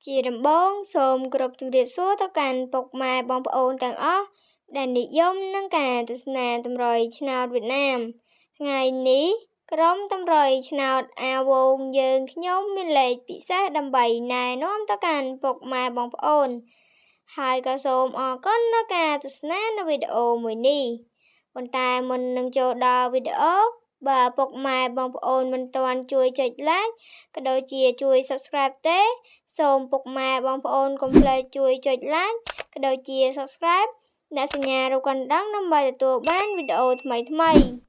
ជាដំបូងសូមគោរពជម្រាបសួរទៅកាន់ពុកម៉ែបងប្អូនទាំងអស់ដែលនិយមនឹងការទស្សនាតម្រុយឆ្នោតវៀតណាមថ្ងៃនេះក្រុមតម្រុយឆ្នោតអាវងយើងខ្ញុំមានលេខពិសេសដើម្បីណែនាំទៅកាន់ពុកម៉ែបងប្អូនហើយក៏សូមអរគុណដល់ការទស្សនានៅវីដេអូមួយនេះប៉ុន្តែមុននឹងចូលដល់វីដេអូបើពុកម៉ែបងប្អូនមិនទាន់ជួយចុច like ក៏ដូចជាជួយ subscribe ទេសូមពុកម៉ែបងប្អូនកុំភ្លេចជួយចុច like ក៏ដូចជា subscribe ដាក់សញ្ញារូបកណ្ដឹងដើម្បីទទួលបានវីដេអូថ្មីៗ